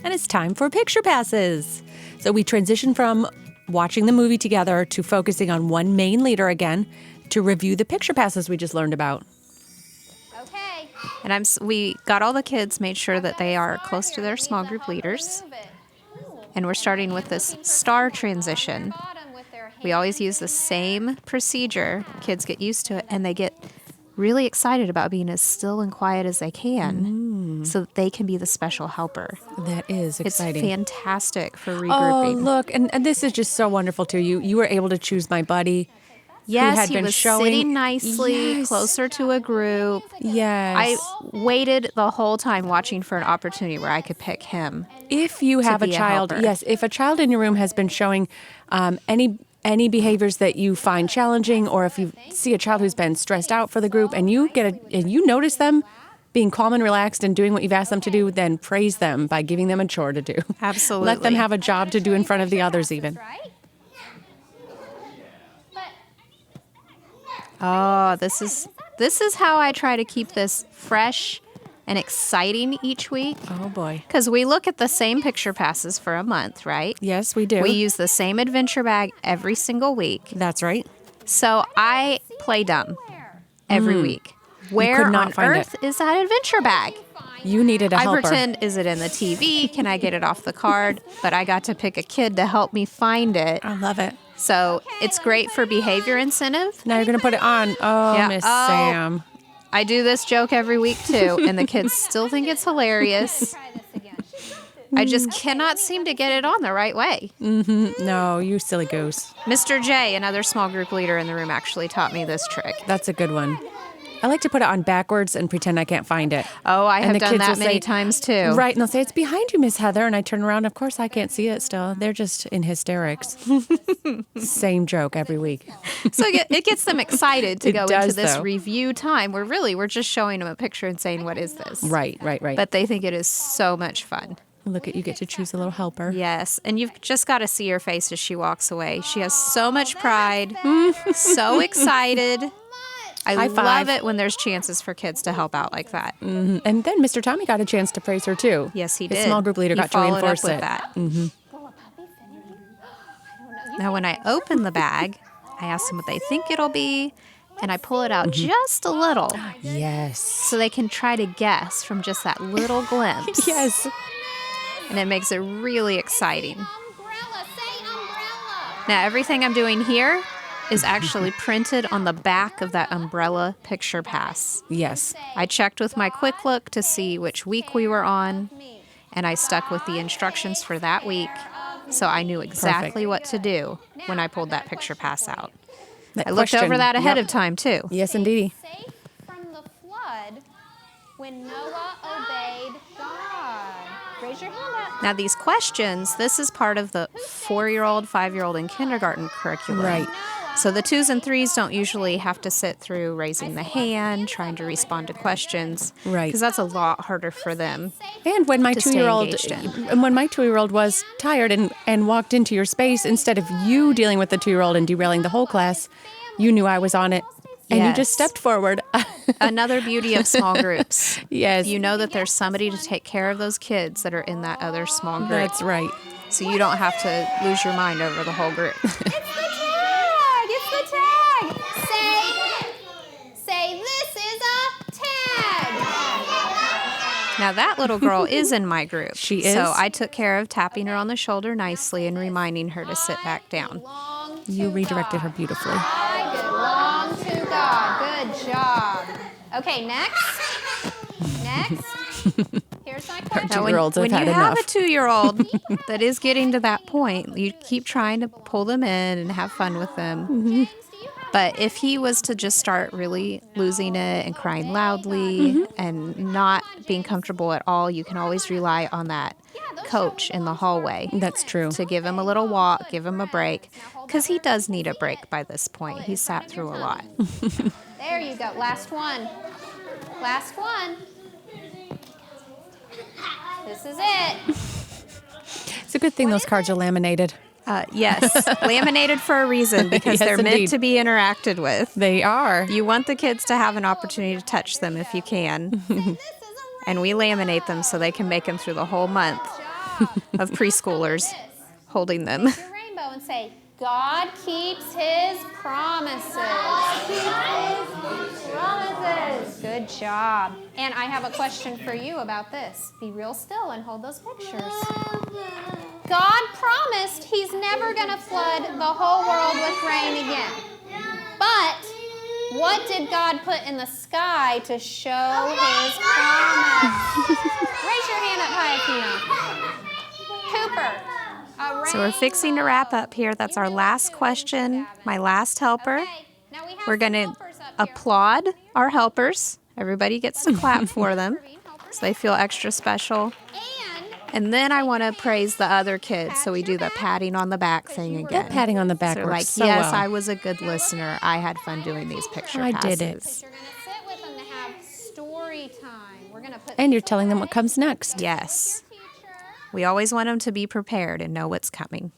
and it's time for Picture Passes. So we transition from watching the movie together to focusing on one main leader again to review the Picture Passes we just learned about. Okay. And we got all the kids, made sure that they are close to their small group leaders. And we're starting with this star transition. We always use the same procedure. Kids get used to it, and they get really excited about being as still and quiet as they can so that they can be the special helper. That is exciting. It's fantastic for Oh, regrouping. look, and this is just so wonderful too. You were able to choose my buddy. Yes, had he been was showing- sitting nicely, Yes. closer to a group. Yes. I waited the whole time watching for an opportunity where I could pick him. If you have a be a child, helper. yes, if a child in your room has been showing any behaviors that you find challenging, or if you see a child who's been stressed out for the group and you notice them being calm and relaxed and doing what you've asked them to do, then praise them by giving them a chore to do. Absolutely. Let them have a job to do in front of the others even. Right? Oh, this is how I try to keep this fresh and exciting each week. Oh boy. Because we look at the same picture passes for a month, right? Yes, we do. We use the same adventure bag every single week. That's right. So I play dumb every week. Where could not on find earth is that adventure bag? You needed a I helper. pretend, is it in the TV? Can I get it off the card? But I got to pick a kid to help me find it. I love it. So it's great for behavior incentive. Now you're going to put it on. Oh, Yeah. Miss Oh. Sam. I do this joke every week too, and the kids still think it's hilarious. Try this again. I just cannot seem to get it on the right way. No, you silly goose. Mr. J, another small group leader in the room, actually taught me this trick. That's a good one. I like to put it on backwards and pretend I can't find it. Oh, I And have the done kids that will many say- times too. Right, and they'll say, it's behind you, Miss Heather. And I turn around. Of course, I can't see it still. They're just in hysterics. Same joke every week. So it gets them excited to It go does, into this though. review time where really we're just showing them a picture and saying, what is this? Right. But they think it is so much fun. Look at you get to choose a little helper. Yes. And you've just got to see her face as she walks away. She has so much pride, so excited. I High five. love it when there's chances for kids to help out like that. And then Mr. Tommy got a chance to praise her, too. Yes, he His did. small group leader He got to followed up reinforce with it. that. Will a puppy finish? Now, when I open the bag, I ask them what they think it'll be, and I pull it out just a little Yes. so they can try to guess from just that little glimpse. Yes. And it makes it really exciting. Umbrella. Say umbrella. Now, everything I'm doing here is actually printed on the back of that umbrella picture pass. Yes. I checked with my quick look to see which week we were on, and I stuck with the instructions for that week, so I knew exactly what to do when I pulled that picture pass out. I looked over that ahead of time, too. Yes, indeedy. Safe from the flood when Noah obeyed God. Raise your hand up. Now, these questions, this is part of the 4-year-old, 5-year-old, and kindergarten curriculum. Right. So the 2s and 3s don't usually have to sit through raising the hand, trying to respond to questions. Right. Because that's a lot harder for them. And when my To stay 2-year-old engaged in. and when my 2-year-old was tired and walked into your space, instead of you dealing with the 2-year-old and derailing the whole class, you knew I was on it. And you just Yes. stepped forward. Another beauty of small groups. Yes. You know that there's somebody to take care of those kids that are in that other small group. That's right. So you don't have to lose your mind over the whole group. It's the tag. It's the tag. Say this is a tag. Now, that little girl is in my group. She is? So I took care of tapping her on the shoulder nicely and reminding her to sit back down. Belong to You redirected her God. beautifully. I belong to God. Good job. Okay, next. Here's my question. Now, when 2-year-olds have when had you have enough. a 2-year-old that is getting to that point, you keep trying to pull them in and have fun with them. Mm-hmm. But if he was to just start really losing it and crying loudly and not being comfortable at all, you can always rely on that coach in the hallway That's true. to give him a little walk, give him a break, because he does need a break by this point. He's sat through a lot. There you go. Last one. Last one. This is it. It's a good thing those cards are laminated. Yes, laminated for a reason because Yes, they're meant indeed. to be interacted with. They are. You want the kids to have an opportunity to touch them if you can. And we laminate them so they can make them through the whole month. of preschoolers holding them. Your rainbow and say, God keeps his promises. Keeps his promises. Good job. And I have a question for you about this. Be real still and hold those pictures. God promised he's never going to flood the whole world with rain again. But what did God put in the sky to show his promise? Raise your hand up high, Akina. Cooper. So we're fixing to wrap up here. That's our last question, my last helper. We're going to applaud our helpers. Everybody gets to clap for them so they feel extra special. And then I want to praise the other kids. So we do the patting on the back thing again. That patting on the back So works like, so yes, well. I was a good listener. I had fun doing these picture I passes. did it. You're going to sit with them to have story time. We're going to put And you're telling them what comes next. Yes. teacher. We always want them to be prepared and know what's coming.